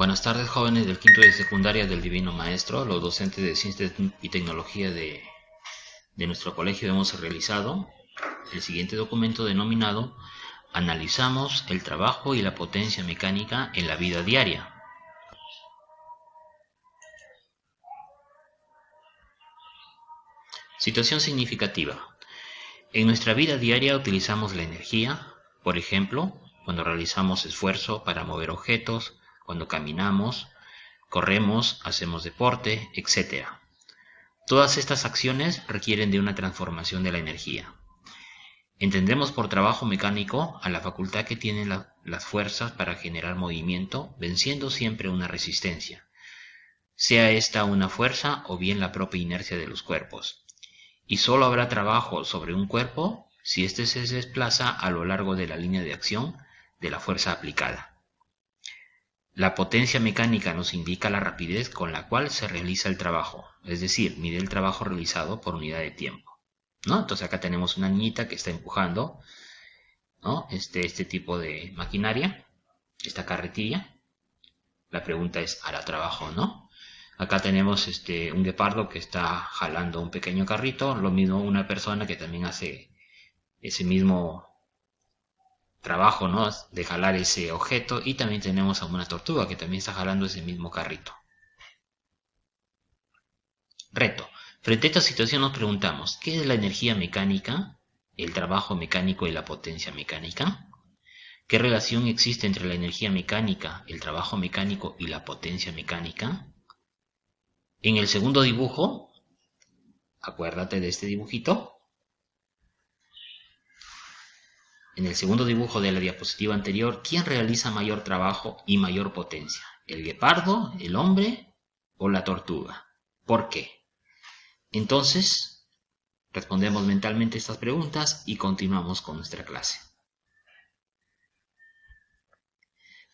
Buenas tardes, jóvenes del quinto de secundaria del Divino Maestro. Los docentes de Ciencias y Tecnología de nuestro colegio hemos realizado el siguiente documento denominado Analizamos el trabajo y la potencia mecánica en la vida diaria. Situación significativa. En nuestra vida diaria utilizamos la energía, por ejemplo, cuando realizamos esfuerzo para mover objetos, cuando caminamos, corremos, hacemos deporte, etc. Todas estas acciones requieren de una transformación de la energía. Entendemos por trabajo mecánico a la facultad que tienen las fuerzas para generar movimiento, venciendo siempre una resistencia, sea esta una fuerza o bien la propia inercia de los cuerpos. Y solo habrá trabajo sobre un cuerpo si éste se desplaza a lo largo de la línea de acción de la fuerza aplicada. La potencia mecánica nos indica la rapidez con la cual se realiza el trabajo, es decir, mide el trabajo realizado por unidad de tiempo, ¿no? Entonces acá tenemos una niñita que está empujando, ¿no? este tipo de maquinaria, esta carretilla. La pregunta es, ¿hará trabajo o no? Acá tenemos un guepardo que está jalando un pequeño carrito, lo mismo una persona que también hace ese mismo trabajo, ¿no?, de jalar ese objeto, y también tenemos a una tortuga que también está jalando ese mismo carrito. Reto. Frente a esta situación nos preguntamos, ¿qué es la energía mecánica, el trabajo mecánico y la potencia mecánica? ¿Qué relación existe entre la energía mecánica, el trabajo mecánico y la potencia mecánica? En el segundo dibujo, acuérdate de este dibujito. En el segundo dibujo de la diapositiva anterior, ¿quién realiza mayor trabajo y mayor potencia? ¿El guepardo, el hombre o la tortuga? ¿Por qué? Entonces, respondemos mentalmente estas preguntas y continuamos con nuestra clase.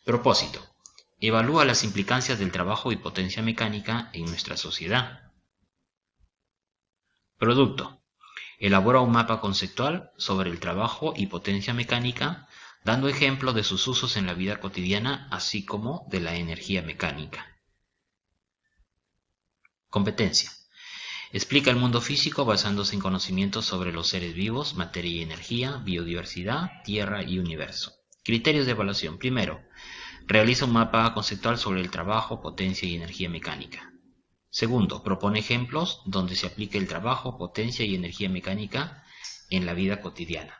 Propósito. Evalúa las implicancias del trabajo y potencia mecánica en nuestra sociedad. Producto. Elabora un mapa conceptual sobre el trabajo y potencia mecánica, dando ejemplo de sus usos en la vida cotidiana, así como de la energía mecánica. Competencia. Explica el mundo físico basándose en conocimientos sobre los seres vivos, materia y energía, biodiversidad, tierra y universo. Criterios de evaluación. Primero, realiza un mapa conceptual sobre el trabajo, potencia y energía mecánica. Segundo, propone ejemplos donde se aplique el trabajo, potencia y energía mecánica en la vida cotidiana.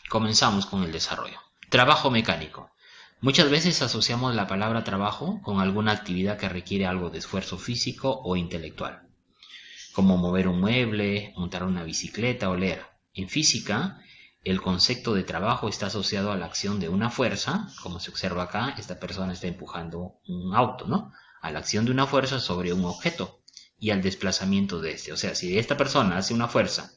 Comenzamos con el desarrollo. Trabajo mecánico. Muchas veces asociamos la palabra trabajo con alguna actividad que requiere algo de esfuerzo físico o intelectual, como mover un mueble, montar una bicicleta o leer. En física, el concepto de trabajo está asociado a la acción de una fuerza, como se observa acá, esta persona está empujando un auto, ¿no? A la acción de una fuerza sobre un objeto y al desplazamiento de este. O sea, si esta persona hace una fuerza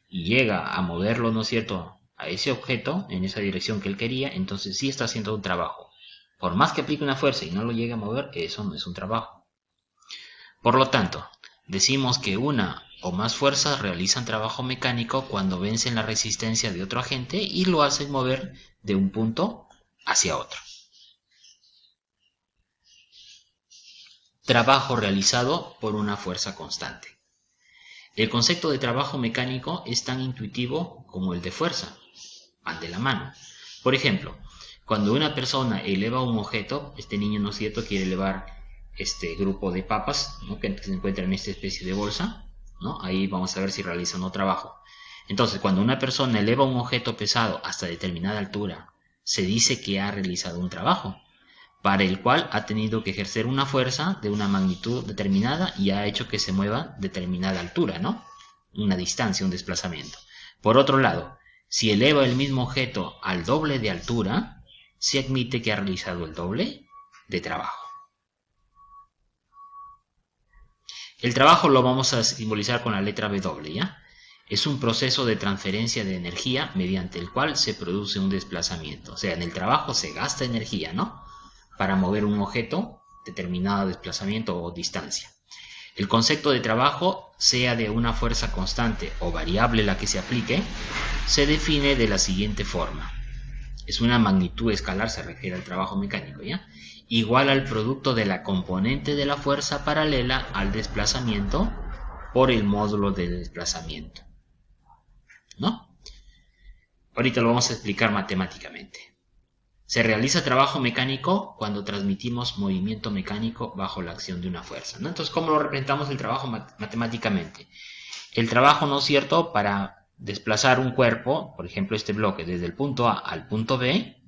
y llega a moverlo, ¿no es cierto?, a ese objeto en esa dirección que él quería, entonces sí está haciendo un trabajo. Por más que aplique una fuerza y no lo llegue a mover, eso no es un trabajo. Por lo tanto, decimos que una o más fuerzas realizan trabajo mecánico cuando vencen la resistencia de otro agente y lo hacen mover de un punto hacia otro. Trabajo realizado por una fuerza constante. El concepto de trabajo mecánico es tan intuitivo como el de fuerza. Van de la mano. Por ejemplo, cuando una persona eleva un objeto, este niño, ¿no es cierto?, quiere elevar este grupo de papas, ¿no?, que se encuentra en esta especie de bolsa, ¿no? Ahí vamos a ver si realiza o no trabajo. Entonces, cuando una persona eleva un objeto pesado hasta determinada altura, se dice que ha realizado un trabajo, para el cual ha tenido que ejercer una fuerza de una magnitud determinada y ha hecho que se mueva determinada altura, ¿no?, una distancia, un desplazamiento. Por otro lado, si eleva el mismo objeto al doble de altura, se admite que ha realizado el doble de trabajo. El trabajo lo vamos a simbolizar con la letra W, ¿ya? Es un proceso de transferencia de energía mediante el cual se produce un desplazamiento. O sea, en el trabajo se gasta energía, ¿no?, para mover un objeto, determinado desplazamiento o distancia. El concepto de trabajo, sea de una fuerza constante o variable la que se aplique, se define de la siguiente forma. es una magnitud escalar, se refiere al trabajo mecánico, ¿ya? Igual al producto de la componente de la fuerza paralela al desplazamiento por el módulo del desplazamiento, ¿no? Ahorita lo vamos a explicar matemáticamente. Se realiza trabajo mecánico cuando transmitimos movimiento mecánico bajo la acción de una fuerza, ¿no? Entonces, ¿cómo lo representamos el trabajo matemáticamente? El trabajo, ¿no es cierto?, para desplazar un cuerpo, por ejemplo este bloque, desde el punto A al punto B,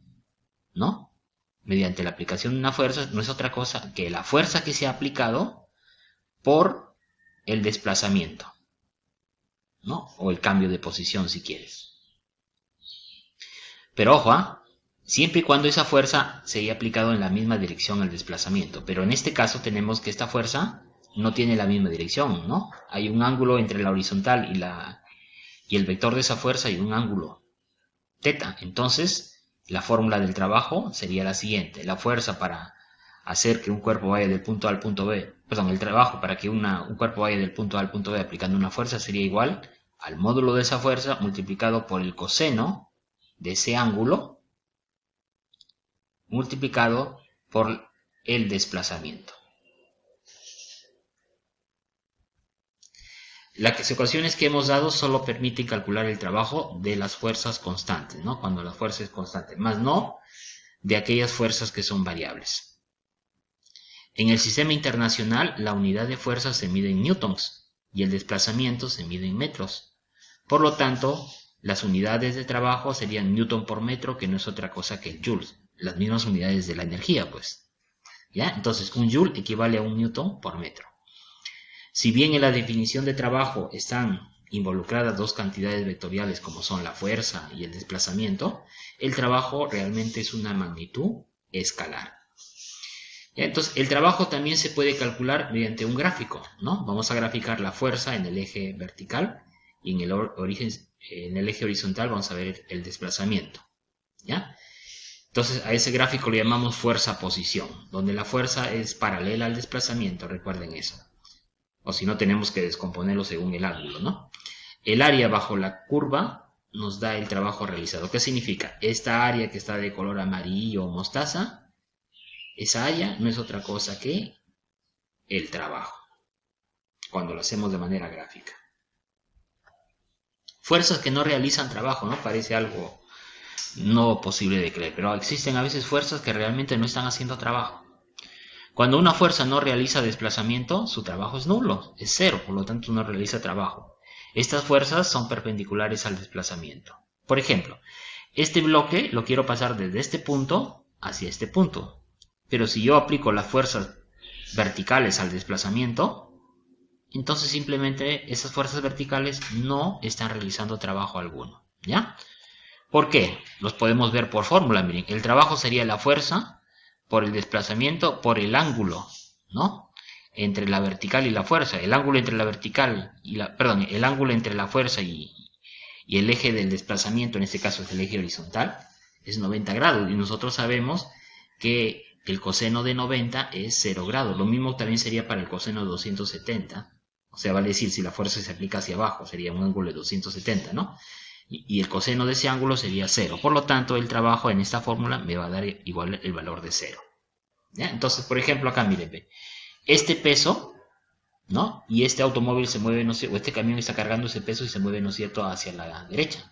¿no?, mediante la aplicación de una fuerza, no es otra cosa que la fuerza que se ha aplicado por el desplazamiento, ¿no?, o el cambio de posición si quieres. Pero ojo, siempre y cuando esa fuerza se haya aplicado en la misma dirección al desplazamiento. Pero en este caso tenemos que esta fuerza no tiene la misma dirección, ¿no? Hay un ángulo entre la horizontal y el vector de esa fuerza, y un ángulo teta. Entonces, la fórmula del trabajo sería la siguiente. La fuerza para hacer que un cuerpo vaya del punto A al punto B, perdón, el trabajo para que un cuerpo vaya del punto A al punto B aplicando una fuerza sería igual al módulo de esa fuerza multiplicado por el coseno de ese ángulo multiplicado por el desplazamiento. Las ecuaciones que hemos dado solo permiten calcular el trabajo de las fuerzas constantes, ¿no?, cuando la fuerza es constante, más no de aquellas fuerzas que son variables. En el sistema internacional, la unidad de fuerza se mide en newtons y el desplazamiento se mide en metros. Por lo tanto, las unidades de trabajo serían newton por metro, que no es otra cosa que el joules, las mismas unidades de la energía, pues. ¿Ya? Entonces, un joule equivale a un newton por metro. Si bien en la definición de trabajo están involucradas dos cantidades vectoriales como son la fuerza y el desplazamiento, el trabajo realmente es una magnitud escalar. ¿Ya? Entonces, el trabajo también se puede calcular mediante un gráfico, ¿no? Vamos a graficar la fuerza en el eje vertical y en el eje horizontal vamos a ver el desplazamiento, ¿ya? Entonces, a ese gráfico le llamamos fuerza-posición, donde la fuerza es paralela al desplazamiento, recuerden eso. O si no, tenemos que descomponerlo según el ángulo, ¿no? El área bajo la curva nos da el trabajo realizado. ¿Qué significa? Esta área que está de color amarillo o mostaza, esa área no es otra cosa que el trabajo, cuando lo hacemos de manera gráfica. Fuerzas que no realizan trabajo, ¿no? Parece algo no posible de creer, pero existen a veces fuerzas que realmente no están haciendo trabajo. Cuando una fuerza no realiza desplazamiento, su trabajo es nulo, es cero, por lo tanto no realiza trabajo. Estas fuerzas son perpendiculares al desplazamiento. Por ejemplo, este bloque lo quiero pasar desde este punto hacia este punto, pero si yo aplico las fuerzas verticales al desplazamiento, entonces simplemente esas fuerzas verticales no están realizando trabajo alguno, ¿ya? ¿Por qué? Los podemos ver por fórmula, miren, el trabajo sería la fuerza por el desplazamiento, por el ángulo, ¿no?, entre la vertical y la fuerza. El ángulo entre la vertical y el ángulo entre la fuerza y el eje del desplazamiento, en este caso es el eje horizontal, es 90 grados. Y nosotros sabemos que el coseno de 90 es 0 grados. Lo mismo también sería para el coseno de 270. O sea, vale decir, si la fuerza se aplica hacia abajo, sería un ángulo de 270, ¿no? Y el coseno de ese ángulo sería 0. Por lo tanto, el trabajo en esta fórmula me va a dar igual el valor de 0. ¿Ya? Entonces, por ejemplo, acá miren, este peso, ¿no?, y este automóvil se mueve, no sé, o este camión está cargando ese peso y se mueve, ¿no es cierto?, hacia la derecha.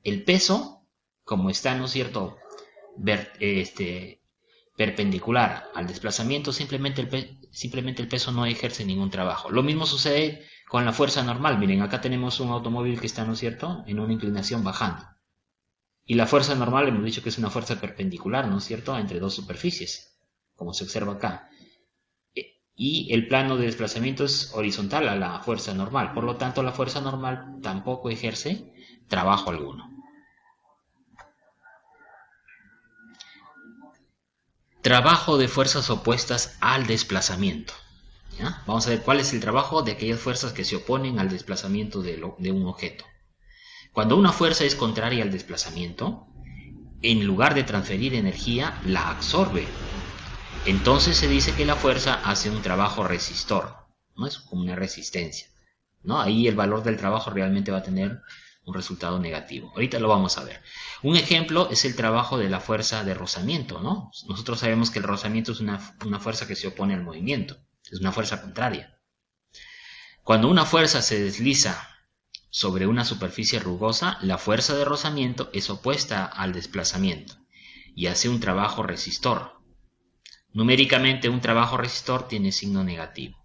El peso, como está, ¿no es cierto?, perpendicular al desplazamiento, simplemente el peso no ejerce ningún trabajo. Lo mismo sucede con la fuerza normal. Miren, acá tenemos un automóvil que está, ¿no es cierto?, en una inclinación bajando. Y la fuerza normal hemos dicho que es una fuerza perpendicular, ¿no es cierto?, entre dos superficies, como se observa acá. Y el plano de desplazamiento es horizontal a la fuerza normal. Por lo tanto, la fuerza normal tampoco ejerce trabajo alguno. Trabajo de fuerzas opuestas al desplazamiento. ¿Ya? Vamos a ver cuál es el trabajo de aquellas fuerzas que se oponen al desplazamiento de un objeto. Cuando una fuerza es contraria al desplazamiento, en lugar de transferir energía, la absorbe. Entonces se dice que la fuerza hace un trabajo resistor, ¿no? Es como una resistencia, ¿no? Ahí el valor del trabajo realmente va a tener un resultado negativo. Ahorita lo vamos a ver. Un ejemplo es el trabajo de la fuerza de rozamiento, ¿no? Nosotros sabemos que el rozamiento es una fuerza que se opone al movimiento, es una fuerza contraria. Cuando una fuerza se desliza sobre una superficie rugosa, la fuerza de rozamiento es opuesta al desplazamiento y hace un trabajo resistor. Numéricamente, un trabajo resistor tiene signo negativo,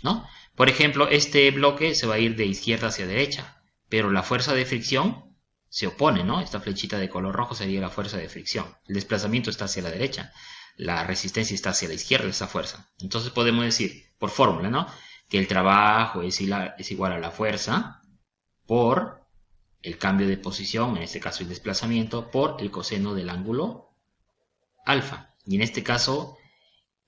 ¿no? Por ejemplo, este bloque se va a ir de izquierda hacia derecha, pero la fuerza de fricción se opone, ¿no? Esta flechita de color rojo sería la fuerza de fricción. El desplazamiento está hacia la derecha, la resistencia está hacia la izquierda de esa fuerza. Entonces podemos decir, por fórmula, ¿no?, que el trabajo es igual a la fuerza por el cambio de posición, en este caso el desplazamiento, por el coseno del ángulo alfa. Y en este caso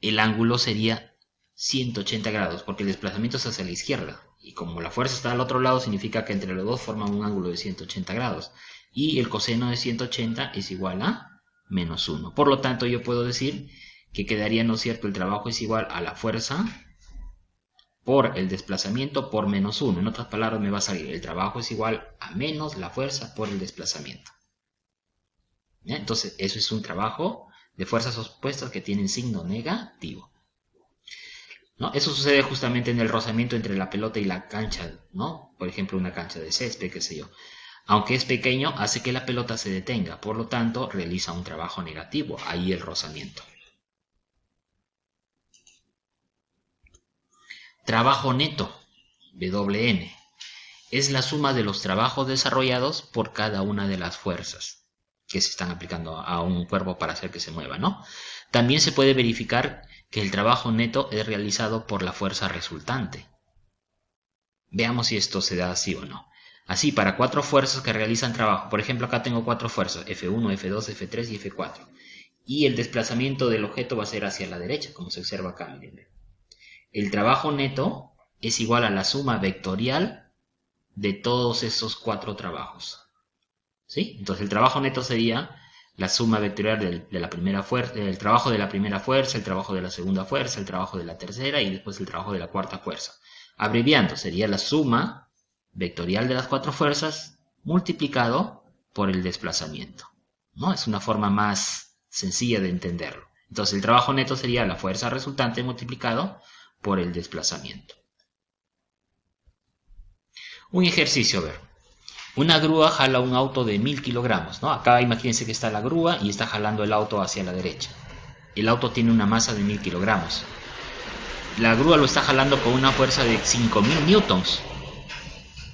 el ángulo sería 180 grados, porque el desplazamiento es hacia la izquierda. Y como la fuerza está al otro lado, significa que entre los dos forman un ángulo de 180 grados. Y el coseno de 180 es igual a menos 1. Por lo tanto, yo puedo decir que quedaría, ¿no es cierto?, el trabajo es igual a la fuerza por el desplazamiento por menos 1. En otras palabras, me va a salir el trabajo es igual a menos la fuerza por el desplazamiento. ¿Ya? Entonces, eso es un trabajo de fuerzas opuestas que tienen signo negativo, ¿no? Eso sucede justamente en el rozamiento entre la pelota y la cancha, ¿no? Por ejemplo, una cancha de césped, qué sé yo. Aunque es pequeño, hace que la pelota se detenga. Por lo tanto, realiza un trabajo negativo. Ahí el rozamiento. Trabajo neto, WN, es la suma de los trabajos desarrollados por cada una de las fuerzas que se están aplicando a un cuerpo para hacer que se mueva, ¿no? También se puede verificar que el trabajo neto es realizado por la fuerza resultante. Veamos si esto se da así o no. Así, para 4 fuerzas que realizan trabajo, por ejemplo, acá tengo 4 fuerzas, F1, F2, F3 y F4. Y el desplazamiento del objeto va a ser hacia la derecha, como se observa acá, miren. El trabajo neto es igual a la suma vectorial de todos esos 4 trabajos, ¿sí? Entonces el trabajo neto sería la suma vectorial de la primera fuerza, el trabajo de la primera fuerza, el trabajo de la segunda fuerza, el trabajo de la tercera y después el trabajo de la cuarta fuerza. Abreviando, sería la suma vectorial de las 4 fuerzas multiplicado por el desplazamiento, ¿no? Es una forma más sencilla de entenderlo. Entonces el trabajo neto sería la fuerza resultante multiplicado por el desplazamiento. Un ejercicio, a ver. Una grúa jala un auto de 1000 kilogramos, ¿no? Acá imagínense que está la grúa y está jalando el auto hacia la derecha. El auto tiene una masa de 1000 kilogramos. La grúa lo está jalando con una fuerza de 5000 newtons.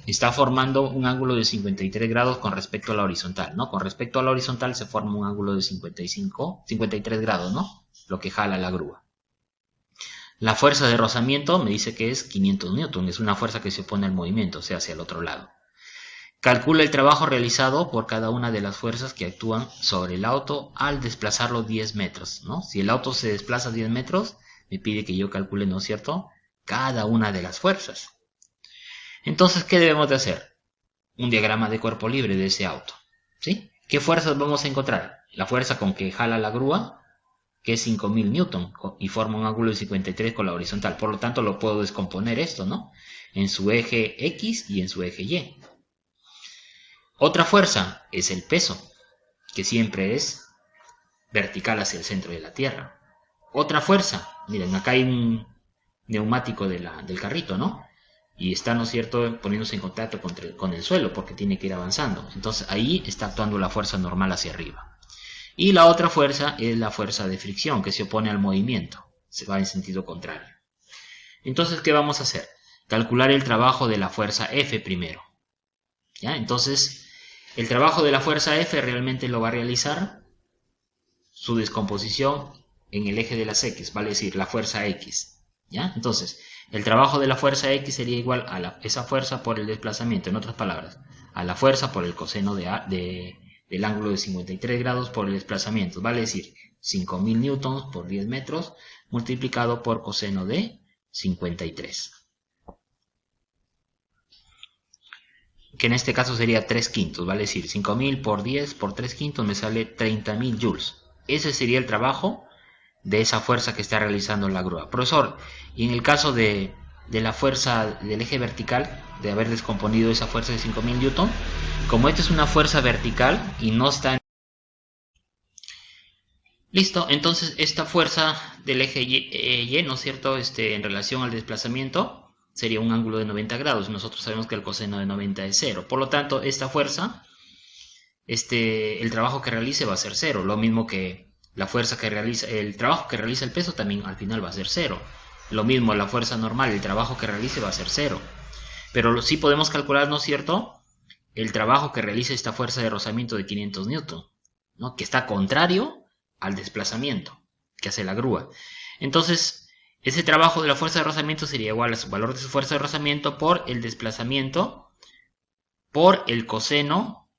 Está formando un ángulo de 53 grados con respecto a la horizontal, ¿no? Con respecto a la horizontal se forma un ángulo de 53 grados, ¿no? Lo que jala la grúa. La fuerza de rozamiento me dice que es 500 newtons, es una fuerza que se opone al movimiento, o sea, hacia el otro lado. Calcula el trabajo realizado por cada una de las fuerzas que actúan sobre el auto al desplazarlo 10 metros, ¿no? Si el auto se desplaza 10 metros, me pide que yo calcule, ¿no es cierto?, cada una de las fuerzas. Entonces, ¿qué debemos de hacer? Un diagrama de cuerpo libre de ese auto, ¿sí? ¿Qué fuerzas vamos a encontrar? La fuerza con que jala la grúa, que es 5000 newton y forma un ángulo de 53 con la horizontal. Por lo tanto, lo puedo descomponer esto, ¿no?, en su eje X y en su eje Y. Otra fuerza es el peso, que siempre es vertical hacia el centro de la Tierra. Otra fuerza, miren, acá hay un neumático del carrito, ¿no? Y está, ¿no es cierto?, poniéndose en contacto con el suelo porque tiene que ir avanzando. Entonces ahí está actuando la fuerza normal hacia arriba. Y la otra fuerza es la fuerza de fricción, que se opone al movimiento, se va en sentido contrario. Entonces, ¿qué vamos a hacer? Calcular el trabajo de la fuerza F primero, ¿ya? Entonces, el trabajo de la fuerza F realmente lo va a realizar su descomposición en el eje de las X, vale decir, la fuerza X, ¿ya? Entonces, el trabajo de la fuerza X sería igual a esa fuerza por el desplazamiento, en otras palabras, a la fuerza por el coseno del ángulo de 53 grados por el desplazamiento, vale decir 5000 newtons por 10 metros multiplicado por coseno de 53, que en este caso sería 3 quintos, vale decir 5000 por 10 por 3 quintos me sale 30.000 joules. Ese sería el trabajo de esa fuerza que está realizando la grúa. Profesor, y en el caso de de la fuerza del eje vertical, de haber descomponido esa fuerza de 5000 Newton. Como esta es una fuerza vertical y no está en... Listo, entonces esta fuerza del eje Y, ¿no es cierto? En relación al desplazamiento sería un ángulo de 90 grados. Nosotros sabemos que el coseno de 90 es 0. Por lo tanto, esta fuerza, el trabajo que realice va a ser 0. Lo mismo que la fuerza que realiza, el trabajo que realiza el peso también al final va a ser 0. Lo mismo la fuerza normal, el trabajo que realice va a ser 0. Pero sí podemos calcular, ¿no es cierto?, el trabajo que realiza esta fuerza de rozamiento de 500 Newton, ¿no?, que está contrario al desplazamiento que hace la grúa. Entonces, ese trabajo de la fuerza de rozamiento sería igual a su valor de su fuerza de rozamiento por el desplazamiento por el coseno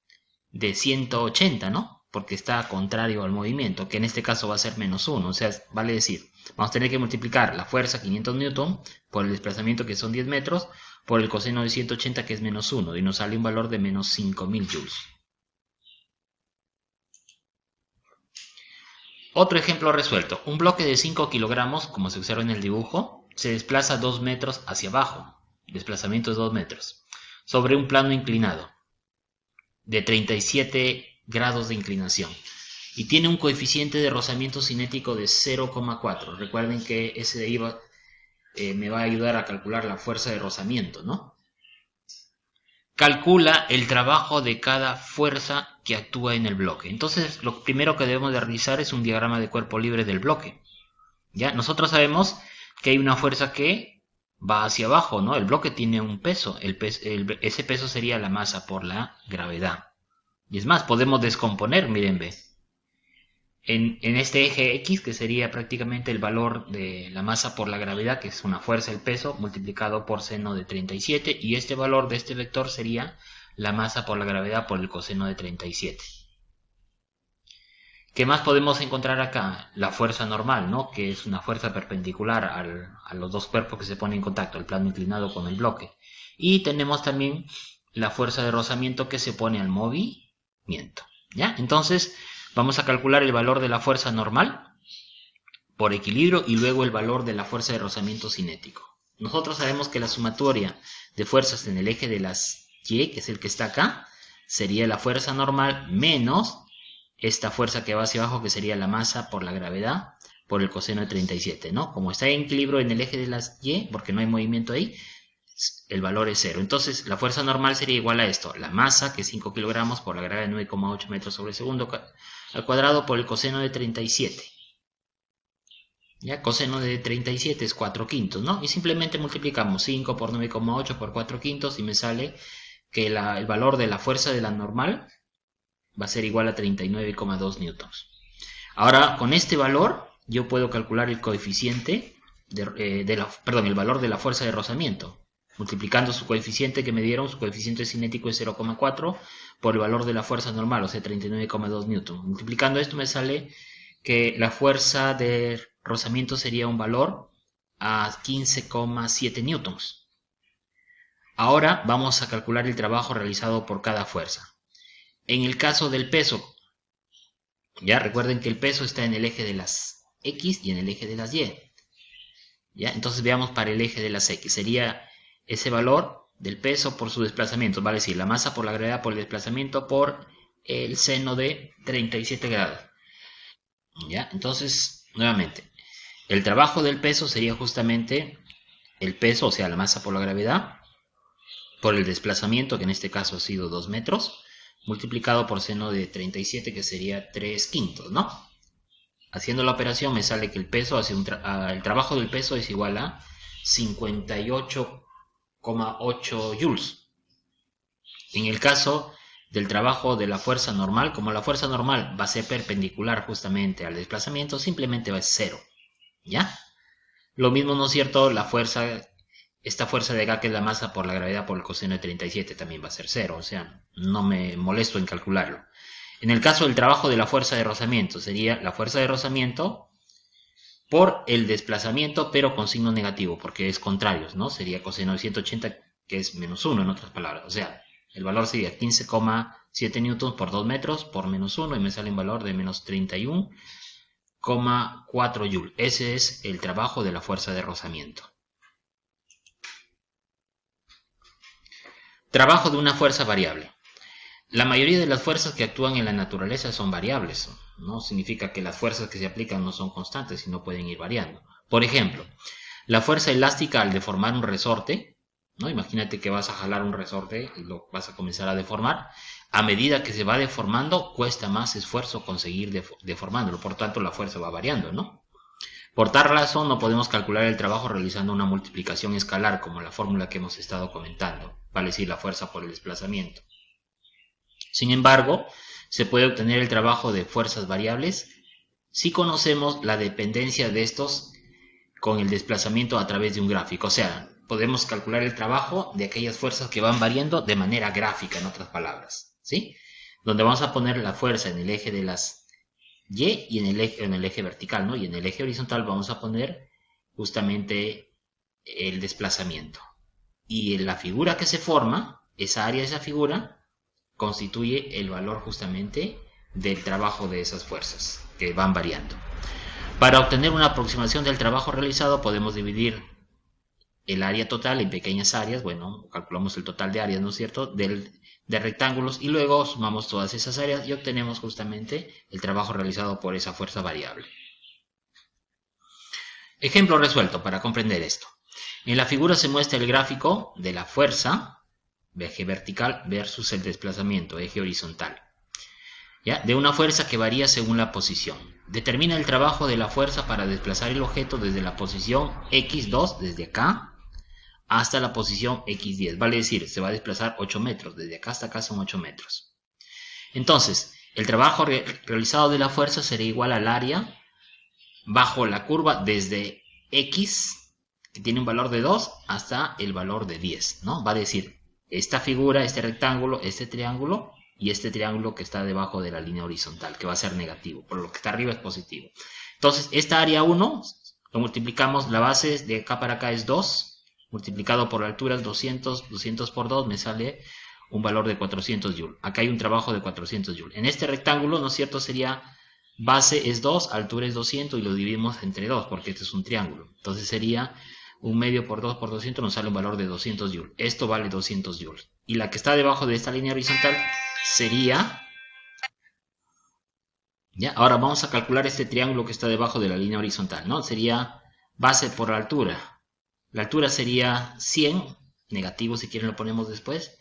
de 180, ¿no? Porque está contrario al movimiento, que en este caso va a ser menos 1. O sea, vale decir, vamos a tener que multiplicar la fuerza 500 Newton por el desplazamiento, que son 10 metros, por el coseno de 180, que es menos 1, y nos sale un valor de menos 5000 joules. Otro ejemplo resuelto. Un bloque de 5 kilogramos, como se observa en el dibujo, se desplaza 2 metros hacia abajo. Desplazamiento de 2 metros. Sobre un plano inclinado de 37 grados de inclinación. Y tiene un coeficiente de rozamiento cinético de 0,4. Recuerden que ese de ahí me va a ayudar a calcular la fuerza de rozamiento, ¿no? Calcula el trabajo de cada fuerza que actúa en el bloque. Entonces, lo primero que debemos de realizar es un diagrama de cuerpo libre del bloque. ¿Ya? Nosotros sabemos que hay una fuerza que va hacia abajo, ¿no? El bloque tiene un peso. Ese peso sería la masa por la gravedad. Y es más, podemos descomponer, miren, ve. En este eje X, que sería prácticamente el valor de la masa por la gravedad, que es una fuerza, el peso, multiplicado por seno de 37, y este valor de este vector sería la masa por la gravedad por el coseno de 37. ¿Qué más podemos encontrar acá? La fuerza normal, ¿no?, que es una fuerza perpendicular a los dos cuerpos que se ponen en contacto, el plano inclinado con el bloque. Y tenemos también la fuerza de rozamiento que se opone al movimiento. ¿Ya? Entonces, vamos a calcular el valor de la fuerza normal por equilibrio y luego el valor de la fuerza de rozamiento cinético. Nosotros sabemos que la sumatoria de fuerzas en el eje de las Y, que es el que está acá, sería la fuerza normal menos esta fuerza que va hacia abajo, que sería la masa por la gravedad por el coseno de 37, ¿no? Como está en equilibrio en el eje de las Y, porque no hay movimiento ahí, el valor es 0. Entonces, la fuerza normal sería igual a esto. La masa, que es 5 kilogramos, por la gravedad de 9,8 metros sobre segundo al cuadrado, por el coseno de 37. ¿Ya? Coseno de 37 es 4 quintos, ¿no? Y simplemente multiplicamos 5 por 9,8 por 4 quintos y me sale que el valor de la fuerza de la normal va a ser igual a 39,2 newtons. Ahora, con este valor, yo puedo calcular el coeficiente, el valor de la fuerza de rozamiento. Multiplicando su coeficiente que me dieron, su coeficiente cinético es 0,4 por el valor de la fuerza normal, o sea, 39,2 newton. Multiplicando esto me sale que la fuerza de rozamiento sería un valor a 15,7 newtons. Ahora vamos a calcular el trabajo realizado por cada fuerza. En el caso del peso, ya recuerden que el peso está en el eje de las X y en el eje de las Y. ¿Ya? Entonces veamos para el eje de las X. Sería ese valor del peso por su desplazamiento, vale decir, la masa por la gravedad por el desplazamiento por el seno de 37 grados. ¿Ya? Entonces, nuevamente, el trabajo del peso sería justamente el peso, o sea, la masa por la gravedad, por el desplazamiento, que en este caso ha sido 2 metros, multiplicado por seno de 37, que sería 3 quintos, ¿no? Haciendo la operación me sale que el peso el trabajo del peso es igual a 58,8 joules. En el caso del trabajo de la fuerza normal, como la fuerza normal va a ser perpendicular justamente al desplazamiento, simplemente va a ser 0, ¿ya? Lo mismo, ¿no es cierto? Esta fuerza de acá, que es la masa por la gravedad por el coseno de 37, también va a ser 0, o sea, no me molesto en calcularlo. En el caso del trabajo de la fuerza de rozamiento, sería la fuerza de rozamiento por el desplazamiento, pero con signo negativo, porque es contrario, ¿no? Sería coseno de 180, que es menos 1, en otras palabras. O sea, el valor sería 15,7 newtons por 2 metros por menos 1, y me sale un valor de menos 31,4 joules. Ese es el trabajo de la fuerza de rozamiento. Trabajo de una fuerza variable. La mayoría de las fuerzas que actúan en la naturaleza son variables. No significa que las fuerzas que se aplican no son constantes, sino pueden ir variando. Por ejemplo, la fuerza elástica al deformar un resorte, ¿no? Imagínate que vas a jalar un resorte y lo vas a comenzar a deformar. A medida que se va deformando, cuesta más esfuerzo conseguir deformándolo. Por tanto, la fuerza va variando, ¿no? Por tal razón, no podemos calcular el trabajo realizando una multiplicación escalar, como la fórmula que hemos estado comentando, vale decir, la fuerza por el desplazamiento. Sin embargo, se puede obtener el trabajo de fuerzas variables si conocemos la dependencia de estos con el desplazamiento a través de un gráfico. O sea, podemos calcular el trabajo de aquellas fuerzas que van variando de manera gráfica, en otras palabras, ¿sí? Donde vamos a poner la fuerza en el eje de las Y y en el eje vertical, ¿no? Y en el eje horizontal vamos a poner justamente el desplazamiento. Y en la figura que se forma, esa área de esa figura, constituye el valor justamente del trabajo de esas fuerzas que van variando. Para obtener una aproximación del trabajo realizado podemos dividir el área total en pequeñas áreas. Bueno, calculamos el total de áreas, ¿no es cierto?, de rectángulos, y luego sumamos todas esas áreas y obtenemos justamente el trabajo realizado por esa fuerza variable. Ejemplo resuelto para comprender esto. En la figura se muestra el gráfico de la fuerza, eje vertical, versus el desplazamiento, eje horizontal, ¿ya? De una fuerza que varía según la posición. Determina el trabajo de la fuerza para desplazar el objeto desde la posición X2, desde acá, hasta la posición X10. Vale decir, se va a desplazar 8 metros. Desde acá hasta acá son 8 metros. Entonces, el trabajo realizado de la fuerza será igual al área bajo la curva desde X, que tiene un valor de 2, hasta el valor de 10, ¿no? Va a decir, esta figura, este rectángulo, este triángulo y este triángulo que está debajo de la línea horizontal, que va a ser negativo, por lo que está arriba es positivo. Entonces, esta área 1, lo multiplicamos, la base de acá para acá es 2, multiplicado por la altura es 200, 200 por 2 me sale un valor de 400 joules. Acá hay un trabajo de 400 joules. En este rectángulo, ¿no es cierto?, sería base es 2, altura es 200 y lo dividimos entre 2 porque este es un triángulo. Entonces sería 1 medio por 2 por 200, nos sale un valor de 200 joules. Esto vale 200 joules. Y la que está debajo de esta línea horizontal sería... ¿ya? Ahora vamos a calcular este triángulo que está debajo de la línea horizontal, ¿no? Sería base por la altura. La altura sería 100, negativo si quieren lo ponemos después.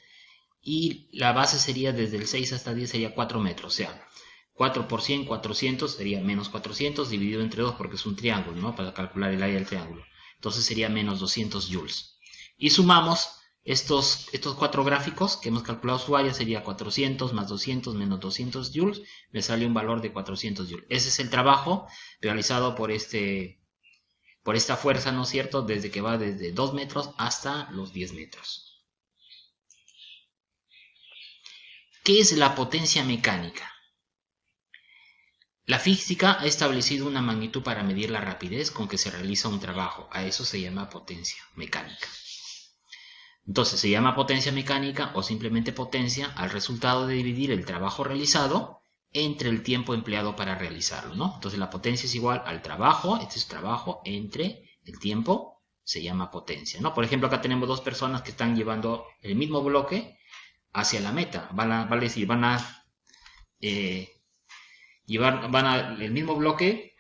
Y la base sería desde el 6 hasta 10 sería 4 metros. O sea, 4 por 100, 400 sería menos 400 dividido entre 2 porque es un triángulo, ¿no? Para calcular el área del triángulo. Entonces sería menos 200 joules. Y sumamos estos 4 gráficos que hemos calculado su área, sería 400 más 200 menos 200 joules. Me sale un valor de 400 joules. Ese es el trabajo realizado por esta fuerza, ¿no es cierto?, desde que va desde 2 metros hasta los 10 metros. ¿Qué es la potencia mecánica? La física ha establecido una magnitud para medir la rapidez con que se realiza un trabajo. A eso se llama potencia mecánica. Entonces se llama potencia mecánica o simplemente potencia al resultado de dividir el trabajo realizado entre el tiempo empleado para realizarlo, ¿no? Entonces la potencia es igual al trabajo, este es trabajo, entre el tiempo, se llama potencia, ¿no? Por ejemplo, acá tenemos dos personas que están llevando el mismo bloque hacia la meta. Vale decir, van a el mismo bloque,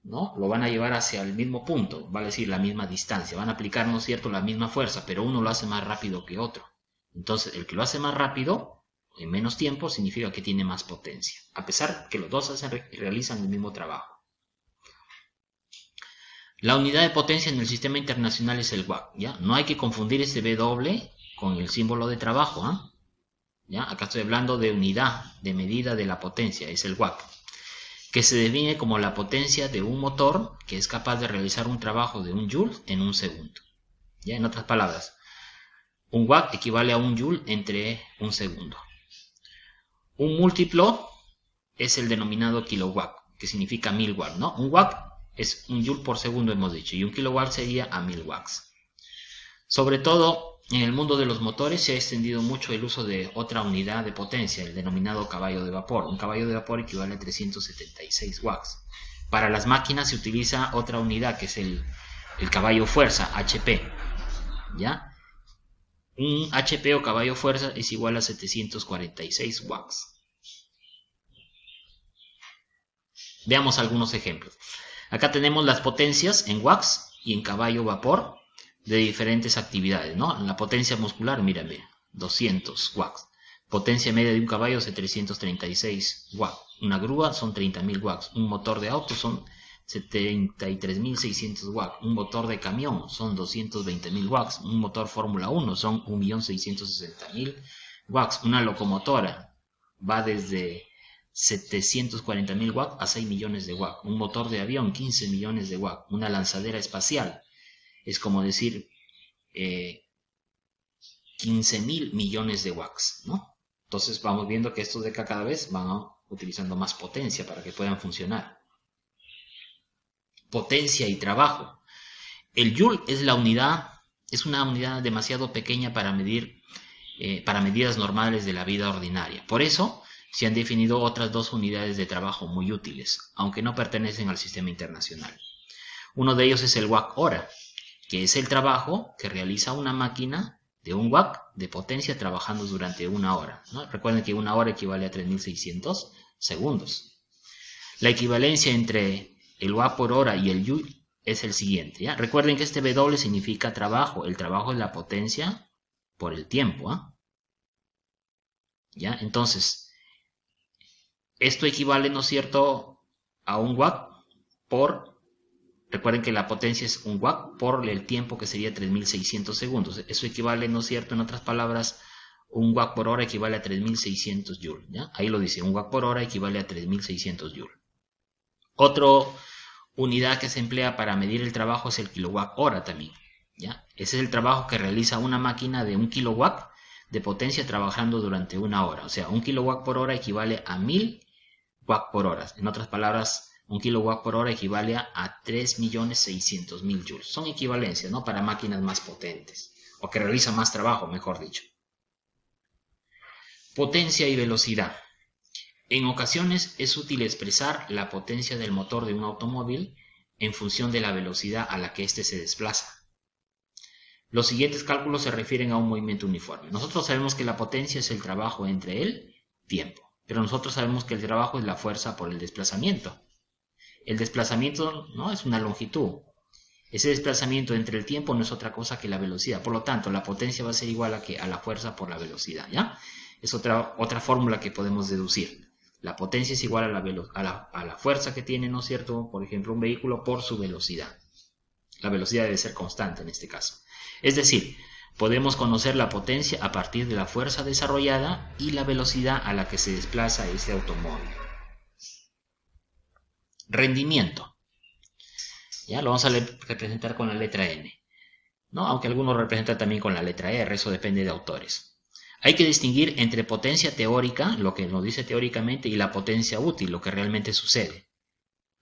¿no? Lo van a llevar hacia el mismo punto, vale decir, la misma distancia. Van a aplicar, ¿no es cierto?, la misma fuerza, pero uno lo hace más rápido que otro. Entonces, el que lo hace más rápido, en menos tiempo, significa que tiene más potencia, a pesar que los dos realizan el mismo trabajo. La unidad de potencia en el sistema internacional es el watt, ¿ya? No hay que confundir ese W con el símbolo de trabajo, ¿eh? ¿Ya? Acá estoy hablando de unidad de medida de la potencia, es el watt, que se define como la potencia de un motor que es capaz de realizar un trabajo de 1 joule en 1 segundo. ¿Ya? En otras palabras, un watt equivale a 1 joule entre 1 segundo. Un múltiplo es el denominado kilowatt, que significa 1000 watts, ¿no? Un watt es 1 joule por segundo, hemos dicho, y un kilowatt sería a 1000 watts. Sobre todo, en el mundo de los motores se ha extendido mucho el uso de otra unidad de potencia, el denominado caballo de vapor. Un caballo de vapor equivale a 376 watts. Para las máquinas se utiliza otra unidad, que es el caballo fuerza, HP, ¿ya? Un HP o caballo fuerza es igual a 746 watts. Veamos algunos ejemplos. Acá tenemos las potencias en watts y en caballo vapor de diferentes actividades, ¿no? La potencia muscular, mírame, 200 watts. Potencia media de un caballo es de 336 watts. Una grúa son 30.000 watts. Un motor de auto son 73.600 watts. Un motor de camión son 220.000 watts. Un motor Fórmula 1 son 1.660.000 watts. Una locomotora va desde 740.000 watts a 6 millones de watts. Un motor de avión, 15 millones de watts. Una lanzadera espacial es como decir 15.000 millones de watts, ¿no? Entonces vamos viendo que estos de acá cada vez van utilizando más potencia para que puedan funcionar. Potencia y trabajo. El joule es una unidad demasiado pequeña para medir para medidas normales de la vida ordinaria. Por eso se han definido otras dos unidades de trabajo muy útiles, aunque no pertenecen al sistema internacional. Uno de ellos es el watt-hora, que es el trabajo que realiza una máquina de 1 watt de potencia trabajando durante una hora, ¿no? Recuerden que una hora equivale a 3.600 segundos. La equivalencia entre el watt por hora y el joule es el siguiente, ¿ya? Recuerden que este W significa trabajo. El trabajo es la potencia por el tiempo, ¿eh? ¿Ya? Entonces, esto equivale, ¿no es cierto?, a 1 watt por... Recuerden que la potencia es 1 watt por el tiempo, que sería 3.600 segundos. Eso equivale, ¿no es cierto? En otras palabras, 1 watt por hora equivale a 3.600 joules, ¿ya? Ahí lo dice, 1 watt por hora equivale a 3.600 joules. Otra unidad que se emplea para medir el trabajo es el kilowatt hora también, ¿ya? Ese es el trabajo que realiza una máquina de 1 kilowatt de potencia trabajando durante una hora. O sea, 1 kilowatt por hora equivale a 1.000 watt por hora. En otras palabras, 1 kilowatt por hora equivale a 3.600.000 joules. Son equivalencias, ¿no?, para máquinas más potentes, o que realizan más trabajo, mejor dicho. Potencia y velocidad. En ocasiones es útil expresar la potencia del motor de un automóvil en función de la velocidad a la que éste se desplaza. Los siguientes cálculos se refieren a un movimiento uniforme. Nosotros sabemos que la potencia es el trabajo entre el tiempo, pero nosotros sabemos que el trabajo es la fuerza por el desplazamiento. El desplazamiento, ¿no?, es una longitud. Ese desplazamiento entre el tiempo no es otra cosa que la velocidad. Por lo tanto, la potencia va a ser igual a la fuerza por la velocidad, ¿ya? Es otra fórmula que podemos deducir. La potencia es igual a la fuerza que tiene, ¿no es cierto?, por ejemplo, un vehículo por su velocidad. La velocidad debe ser constante en este caso. Es decir, podemos conocer la potencia a partir de la fuerza desarrollada y la velocidad a la que se desplaza ese automóvil. Rendimiento. Ya lo vamos a representar con la letra N, ¿no? Aunque algunos representan también con la letra R, eso depende de autores. Hay que distinguir entre potencia teórica, lo que nos dice teóricamente, y la potencia útil, lo que realmente sucede.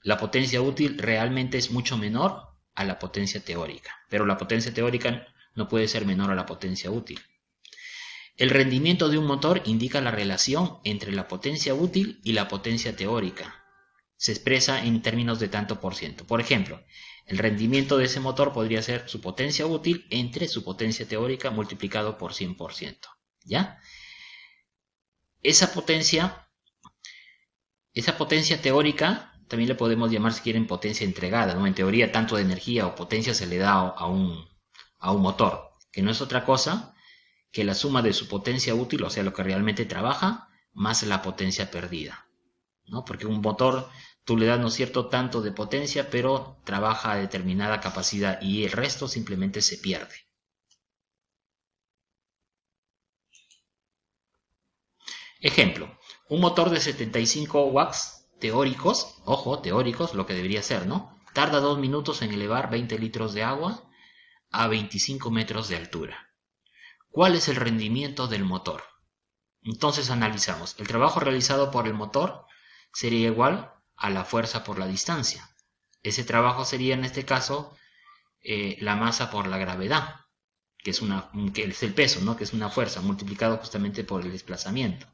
La potencia útil realmente es mucho menor a la potencia teórica, pero la potencia teórica no puede ser menor a la potencia útil. El rendimiento de un motor indica la relación entre la potencia útil y la potencia teórica. Se expresa en términos de tanto por ciento. Por ejemplo, el rendimiento de ese motor podría ser su potencia útil entre su potencia teórica multiplicado por 100%. ¿Ya? Esa potencia teórica también le podemos llamar, si quieren, potencia entregada, ¿no? En teoría, tanto de energía o potencia se le da a un motor, que no es otra cosa que la suma de su potencia útil, o sea, lo que realmente trabaja, más la potencia perdida, ¿no? Porque un motor, tú le das, ¿no es cierto?, tanto de potencia, pero trabaja a determinada capacidad y el resto simplemente se pierde. Ejemplo, un motor de 75 watts teóricos, ojo, teóricos, lo que debería ser, ¿no? Tarda 2 minutos en elevar 20 litros de agua a 25 metros de altura. ¿Cuál es el rendimiento del motor? Entonces analizamos. El trabajo realizado por el motor sería igual a la fuerza por la distancia. Ese trabajo sería, en este caso, la masa por la gravedad, que es el peso, ¿no?, que es una fuerza, multiplicado justamente por el desplazamiento.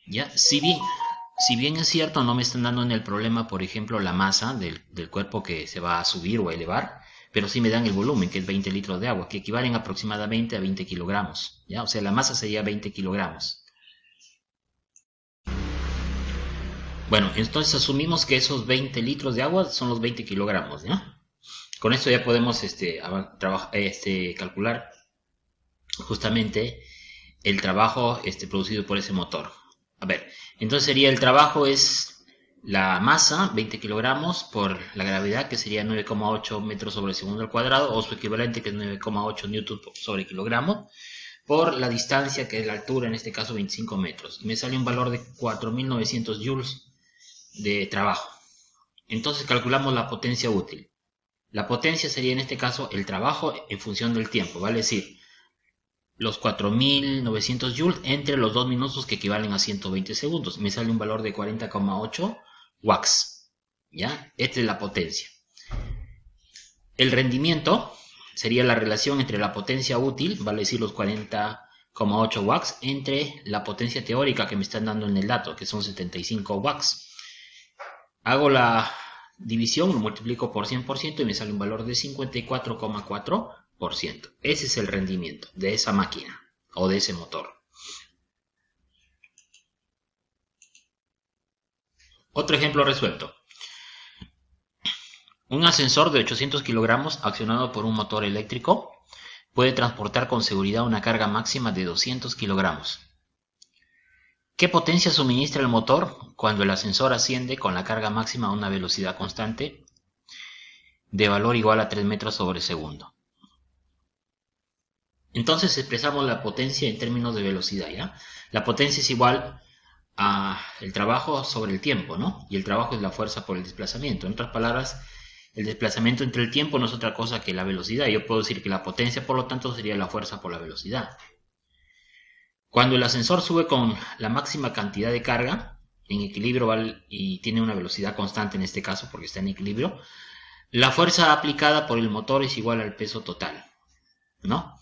¿Ya? Si bien es cierto, no me están dando en el problema, por ejemplo, la masa del cuerpo que se va a subir o a elevar, pero sí me dan el volumen, que es 20 litros de agua, que equivalen aproximadamente a 20 kilogramos, ¿ya? O sea, la masa sería 20 kilogramos. Bueno, entonces asumimos que esos 20 litros de agua son los 20 kilogramos, ¿ya? Con esto ya podemos calcular justamente el trabajo producido por ese motor. A ver, entonces sería el trabajo es la masa, 20 kilogramos, por la gravedad, que sería 9,8 metros sobre segundo al cuadrado, o su equivalente, que es 9,8 newton sobre kilogramo, por la distancia, que es la altura, en este caso 25 metros. Y me sale un valor de 4.900 joules de trabajo. Entonces calculamos la potencia útil. La potencia sería en este caso el trabajo en función del tiempo, vale decir, los 4.900 joules entre los 2 minutos, que equivalen a 120 segundos. Me sale un valor de 40,8 watts. ¿Ya? Esta es la potencia. El rendimiento sería la relación entre la potencia útil, vale decir los 40,8 watts, entre la potencia teórica que me están dando en el dato, que son 75 watts. Hago la división, lo multiplico por 100% y me sale un valor de 54,4%. Ese es el rendimiento de esa máquina o de ese motor. Otro ejemplo resuelto. Un ascensor de 800 kilogramos accionado por un motor eléctrico puede transportar con seguridad una carga máxima de 200 kilogramos. ¿Qué potencia suministra el motor cuando el ascensor asciende con la carga máxima a una velocidad constante de valor igual a 3 metros sobre segundo? Entonces expresamos la potencia en términos de velocidad, ¿ya? La potencia es igual a el trabajo sobre el tiempo, ¿no? Y el trabajo es la fuerza por el desplazamiento. En otras palabras, el desplazamiento entre el tiempo no es otra cosa que la velocidad. Yo puedo decir que la potencia, por lo tanto, sería la fuerza por la velocidad. Cuando el ascensor sube con la máxima cantidad de carga, en equilibrio, ¿vale? Y tiene una velocidad constante en este caso porque está en equilibrio, la fuerza aplicada por el motor es igual al peso total, ¿no?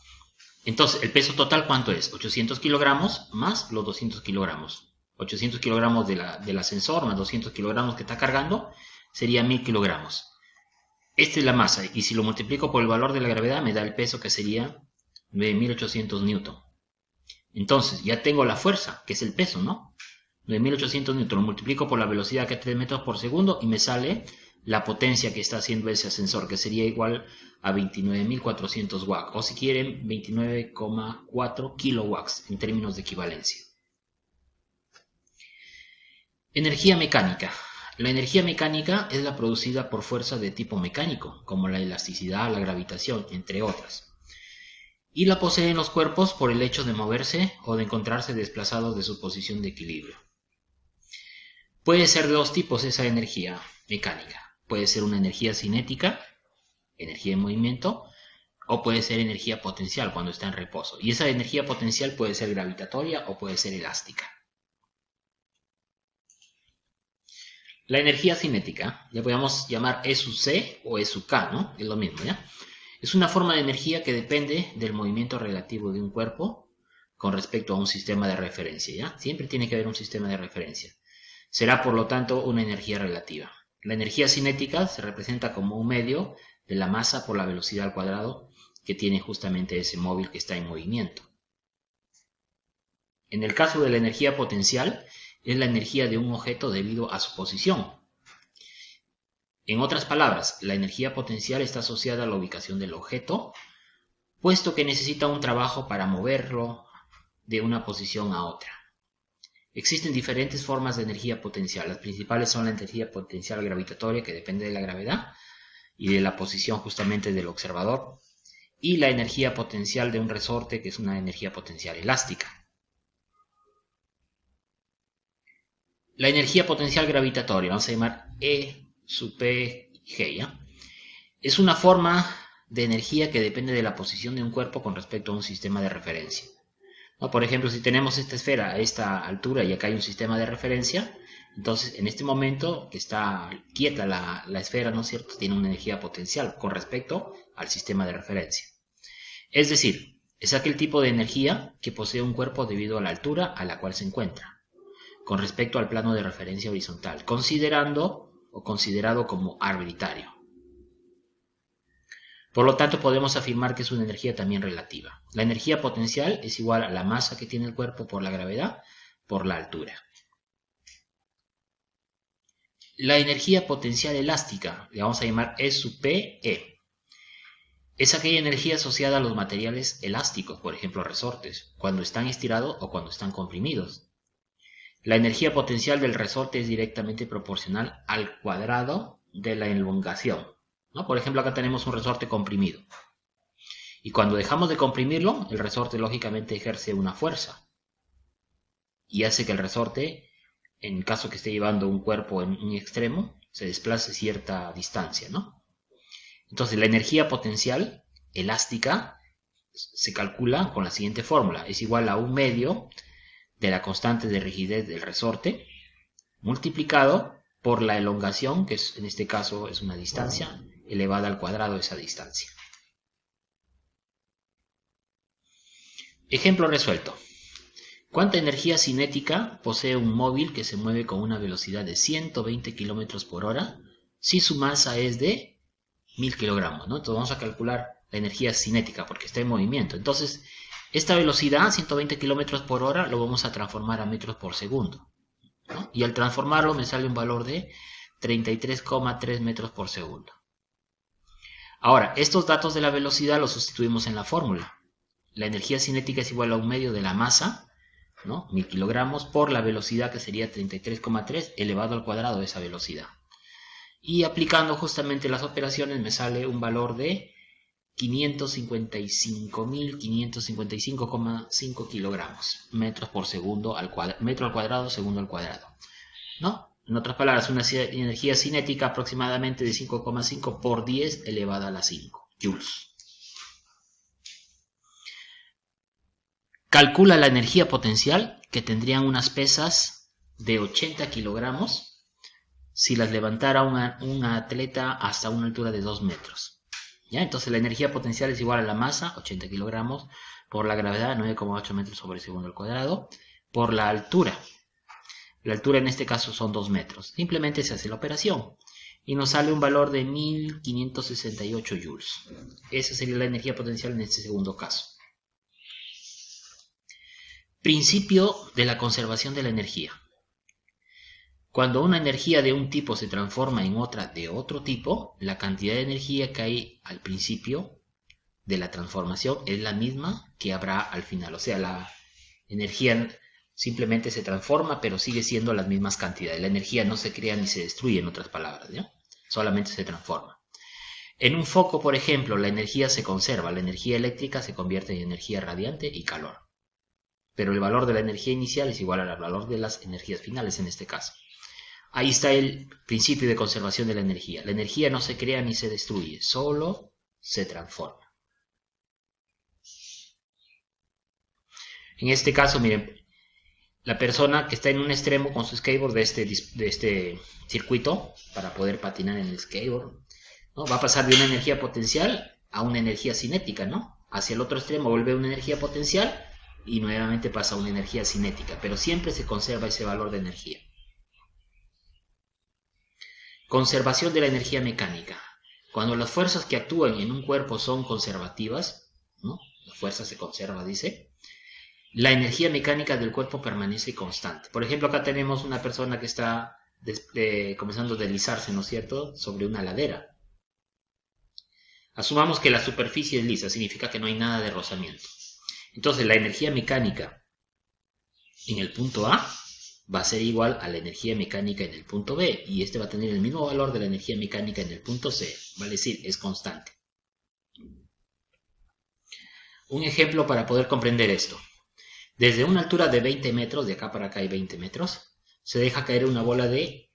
Entonces, ¿el peso total cuánto es? 800 kilogramos más los 200 kilogramos. 800 kilogramos del ascensor más 200 kilogramos que está cargando sería 1000 kilogramos. Esta es la masa, y si lo multiplico por el valor de la gravedad me da el peso, que sería 9800 newton. Entonces, ya tengo la fuerza, que es el peso, ¿no? 9800 newton, lo multiplico por la velocidad, que es 3 metros por segundo, y me sale la potencia que está haciendo ese ascensor, que sería igual a 29.400 watts, o si quieren, 29,4 kilowatts en términos de equivalencia. Energía mecánica. La energía mecánica es la producida por fuerzas de tipo mecánico, como la elasticidad, la gravitación, entre otras. Y la poseen los cuerpos por el hecho de moverse o de encontrarse desplazados de su posición de equilibrio. Puede ser de dos tipos esa energía mecánica. Puede ser una energía cinética, energía en movimiento, o puede ser energía potencial cuando está en reposo. Y esa energía potencial puede ser gravitatoria o puede ser elástica. La energía cinética, la podemos llamar E sub C o E sub K, ¿no? Es lo mismo, ¿ya? Es una forma de energía que depende del movimiento relativo de un cuerpo con respecto a un sistema de referencia, ¿ya? Siempre tiene que haber un sistema de referencia. Será, por lo tanto, una energía relativa. La energía cinética se representa como un medio de la masa por la velocidad al cuadrado que tiene justamente ese móvil que está en movimiento. En el caso de la energía potencial, es la energía de un objeto debido a su posición. En otras palabras, la energía potencial está asociada a la ubicación del objeto, puesto que necesita un trabajo para moverlo de una posición a otra. Existen diferentes formas de energía potencial. Las principales son la energía potencial gravitatoria, que depende de la gravedad y de la posición justamente del observador, y la energía potencial de un resorte, que es una energía potencial elástica. La energía potencial gravitatoria, vamos a llamar E sub P G, ¿ya? Es una forma de energía que depende de la posición de un cuerpo con respecto a un sistema de referencia. ¿No? Por ejemplo, si tenemos esta esfera a esta altura y acá hay un sistema de referencia, entonces en este momento que está quieta la esfera, ¿no es cierto?, tiene una energía potencial con respecto al sistema de referencia. Es decir, es aquel tipo de energía que posee un cuerpo debido a la altura a la cual se encuentra, con respecto al plano de referencia horizontal, considerado como arbitrario. Por lo tanto, podemos afirmar que es una energía también relativa. La energía potencial es igual a la masa que tiene el cuerpo por la gravedad por la altura. La energía potencial elástica, le vamos a llamar E sub P, E. Es aquella energía asociada a los materiales elásticos, por ejemplo resortes, cuando están estirados o cuando están comprimidos. La energía potencial del resorte es directamente proporcional al cuadrado de la elongación, ¿no? Por ejemplo, acá tenemos un resorte comprimido. Y cuando dejamos de comprimirlo, el resorte lógicamente ejerce una fuerza. Y hace que el resorte, en caso que esté llevando un cuerpo en un extremo, se desplace cierta distancia, ¿no? Entonces, la energía potencial elástica se calcula con la siguiente fórmula. Es igual a 1/2 de la constante de rigidez del resorte multiplicado por la elongación, que en este caso es una distancia, elevada al cuadrado de esa distancia. Ejemplo resuelto. ¿Cuánta energía cinética posee un móvil que se mueve con una velocidad de 120 km por hora si su masa es de 1000 kilogramos, ¿no? Entonces vamos a calcular la energía cinética porque está en movimiento. Entonces, esta velocidad, 120 km por hora, lo vamos a transformar a metros por segundo, ¿no? Y al transformarlo me sale un valor de 33,3 metros por segundo. Ahora, estos datos de la velocidad los sustituimos en la fórmula. La energía cinética es igual a 1/2 de la masa, ¿no? 1000 kilogramos, por la velocidad, que sería 33,3 elevado al cuadrado de esa velocidad. Y aplicando justamente las operaciones me sale un valor de 555.555,5 kilogramos, metros por segundo metro al cuadrado, segundo al cuadrado, ¿no? En otras palabras, una energía cinética aproximadamente de 5,5 por 10 elevada a la 5 joules. Calcula la energía potencial que tendrían unas pesas de 80 kilogramos si las levantara un atleta hasta una altura de 2 metros. ¿Ya? Entonces la energía potencial es igual a la masa, 80 kilogramos, por la gravedad, 9,8 metros sobre segundo al cuadrado, por la altura. La altura en este caso son 2 metros. Simplemente se hace la operación y nos sale un valor de 1568 joules. Esa sería la energía potencial en este segundo caso. Principio de la conservación de la energía. Cuando una energía de un tipo se transforma en otra de otro tipo, la cantidad de energía que hay al principio de la transformación es la misma que habrá al final. O sea, la energía simplemente se transforma, pero sigue siendo las mismas cantidades. La energía no se crea ni se destruye, en otras palabras, ¿no? Solamente se transforma. En un foco, por ejemplo, la energía se conserva. La energía eléctrica se convierte en energía radiante y calor. Pero el valor de la energía inicial es igual al valor de las energías finales en este caso. Ahí está el principio de conservación de la energía. La energía no se crea ni se destruye, solo se transforma. En este caso, miren, la persona que está en un extremo con su skateboard de este circuito para poder patinar en el skateboard, ¿no? Va a pasar de una energía potencial a una energía cinética, ¿no? Hacia el otro extremo vuelve una energía potencial y nuevamente pasa a una energía cinética, pero siempre se conserva ese valor de energía. Conservación de la energía mecánica. Cuando las fuerzas que actúan en un cuerpo son conservativas, ¿no? La fuerza se conserva, dice. La energía mecánica del cuerpo permanece constante. Por ejemplo, acá tenemos una persona que está comenzando a deslizarse, ¿no es cierto?, sobre una ladera. Asumamos que la superficie es lisa, significa que no hay nada de rozamiento. Entonces, la energía mecánica en el punto A va a ser igual a la energía mecánica en el punto B, y este va a tener el mismo valor de la energía mecánica en el punto C, vale decir, es constante. Un ejemplo para poder comprender esto. Desde una altura de 20 metros, de acá para acá hay 20 metros, se deja caer una bola de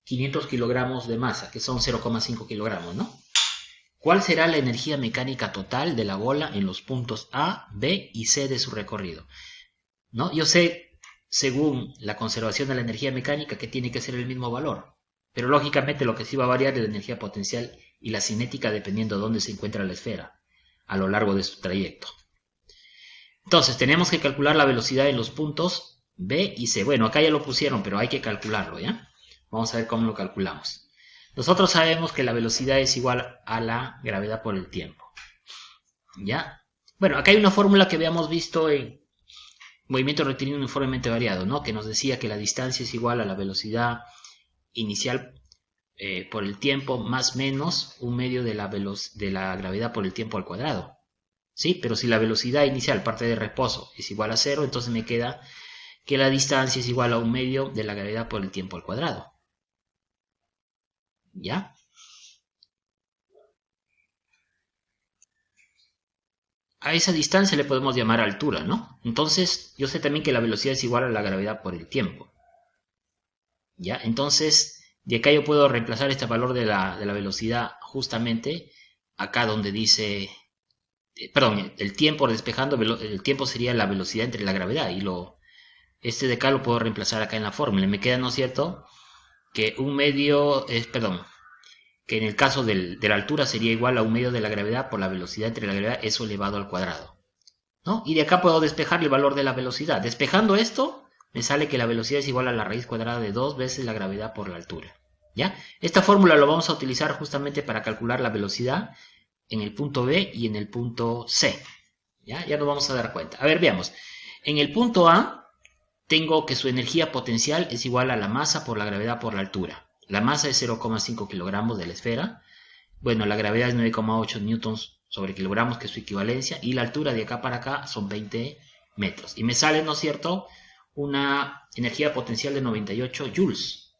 500 kilogramos de masa, que son 0,5 kilogramos, ¿no? ¿Cuál será la energía mecánica total de la bola en los puntos A, B y C de su recorrido? ¿No? Yo sé, según la conservación de la energía mecánica, que tiene que ser el mismo valor, pero lógicamente lo que sí va a variar es la energía potencial y la cinética dependiendo de dónde se encuentra la esfera a lo largo de su trayecto. Entonces, tenemos que calcular la velocidad en los puntos B y C. Bueno, acá ya lo pusieron, pero hay que calcularlo, ¿ya? Vamos a ver cómo lo calculamos. Nosotros sabemos que la velocidad es igual a la gravedad por el tiempo. ¿Ya? Bueno, acá hay una fórmula que habíamos visto en movimiento rectilíneo uniformemente variado, ¿no? Que nos decía que la distancia es igual a la velocidad inicial por el tiempo más menos un medio de la gravedad por el tiempo al cuadrado. ¿Sí? Pero si la velocidad inicial, parte de reposo, es igual a 0, entonces me queda que la distancia es igual a un medio de la gravedad por el tiempo al cuadrado. ¿Ya? A esa distancia le podemos llamar altura, ¿no? Entonces, yo sé también que la velocidad es igual a la gravedad por el tiempo. ¿Ya? Entonces, de acá yo puedo reemplazar este valor de la velocidad justamente acá donde dice... perdón, el tiempo despejando, el tiempo sería la velocidad entre la gravedad y este de acá lo puedo reemplazar acá en la fórmula. Me queda, ¿no es cierto?, que un medio es, perdón, que en el caso de la altura sería igual a un medio de la gravedad por la velocidad entre la gravedad, eso elevado al cuadrado, ¿no? Y de acá puedo despejar el valor de la velocidad. Despejando esto, me sale que la velocidad es igual a la raíz cuadrada de 2 veces la gravedad por la altura, ¿ya? Esta fórmula lo vamos a utilizar justamente para calcular la velocidad en el punto B y en el punto C. Ya nos vamos a dar cuenta. A ver, veamos. En el punto A tengo que su energía potencial es igual a la masa por la gravedad por la altura. La masa es 0,5 kilogramos de la esfera. Bueno, la gravedad es 9,8 newtons sobre kilogramos, que es su equivalencia. Y la altura de acá para acá son 20 metros. Y me sale, ¿no es cierto?, una energía potencial de 98 joules.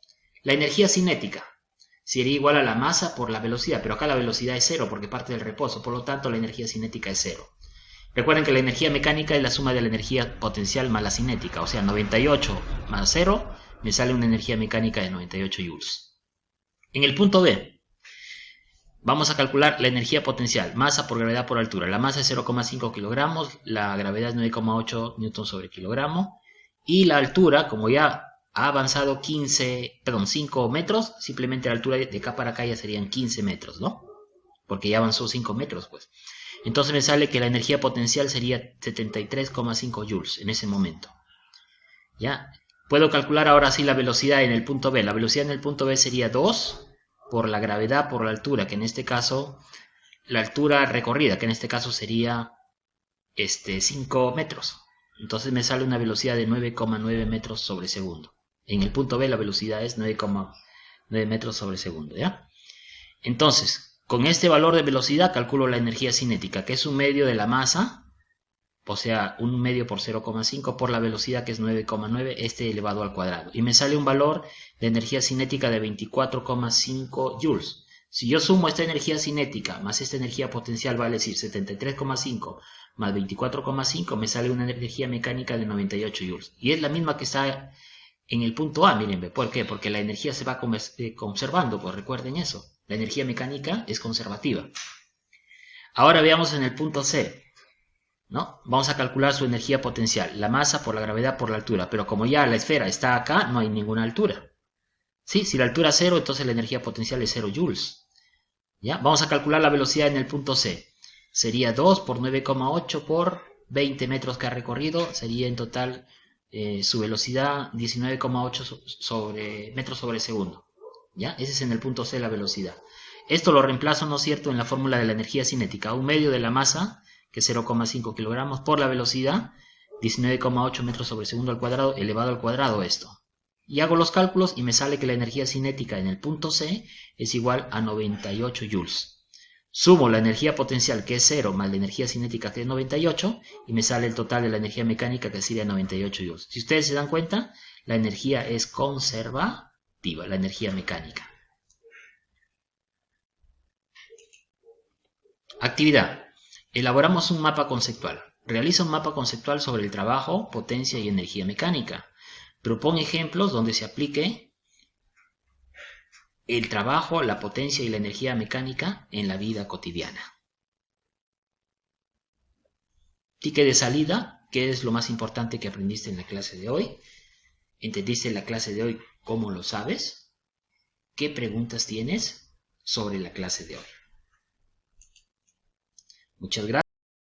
La energía cinética sería igual a la masa por la velocidad, pero acá la velocidad es 0 porque parte del reposo, por lo tanto la energía cinética es 0. Recuerden que la energía mecánica es la suma de la energía potencial más la cinética, o sea, 98 más 0 me sale una energía mecánica de 98 joules. En el punto B, vamos a calcular la energía potencial, masa por gravedad por altura. La masa es 0,5 kilogramos, la gravedad es 9,8 newtons sobre kilogramo, y la altura, como ya ha avanzado 5 metros, simplemente la altura de acá para acá ya serían 15 metros, ¿no? Porque ya avanzó 5 metros, pues. Entonces me sale que la energía potencial sería 73,5 joules en ese momento. ¿Ya? Puedo calcular ahora sí la velocidad en el punto B. La velocidad en el punto B sería 2 por la gravedad por la altura, que en este caso, la altura recorrida, que en este caso sería 5 metros. Entonces me sale una velocidad de 9,9 metros sobre segundo. En el punto B la velocidad es 9,9 metros sobre segundo, ¿ya? Entonces, con este valor de velocidad calculo la energía cinética, que es un medio de la masa, o sea, un medio por 0,5 por la velocidad, que es 9,9, elevado al cuadrado. Y me sale un valor de energía cinética de 24,5 joules. Si yo sumo esta energía cinética más esta energía potencial, vale decir 73,5 más 24,5, me sale una energía mecánica de 98 joules. Y es la misma que está en el punto A, miren, ¿por qué? Porque la energía se va conservando, pues recuerden eso. La energía mecánica es conservativa. Ahora veamos en el punto C, ¿no? Vamos a calcular su energía potencial, la masa por la gravedad por la altura, pero como ya la esfera está acá, no hay ninguna altura. ¿Sí? Si la altura es 0, entonces la energía potencial es 0 joules. ¿Ya? Vamos a calcular la velocidad en el punto C. Sería 2 por 9,8 por 20 metros que ha recorrido, sería en total su velocidad 19,8 metros sobre segundo. ¿Ya? Ese es en el punto C la velocidad. Esto lo reemplazo, ¿no es cierto?, en la fórmula de la energía cinética. Un medio de la masa, que es 0,5 kilogramos, por la velocidad, 19,8 metros sobre segundo al cuadrado, elevado al cuadrado esto. Y hago los cálculos y me sale que la energía cinética en el punto C es igual a 98 joules. Sumo la energía potencial, que es 0, más la energía cinética, que es 98, y me sale el total de la energía mecánica, que sería 98 joules. Si ustedes se dan cuenta, la energía es conservativa, la energía mecánica. Actividad. Elaboramos un mapa conceptual. Realiza un mapa conceptual sobre el trabajo, potencia y energía mecánica. Propone ejemplos donde se aplique el trabajo, la potencia y la energía mecánica en la vida cotidiana. Ticket de salida. ¿Qué es lo más importante que aprendiste en la clase de hoy? ¿Entendiste la clase de hoy? ¿Cómo lo sabes? ¿Qué preguntas tienes sobre la clase de hoy? Muchas gracias.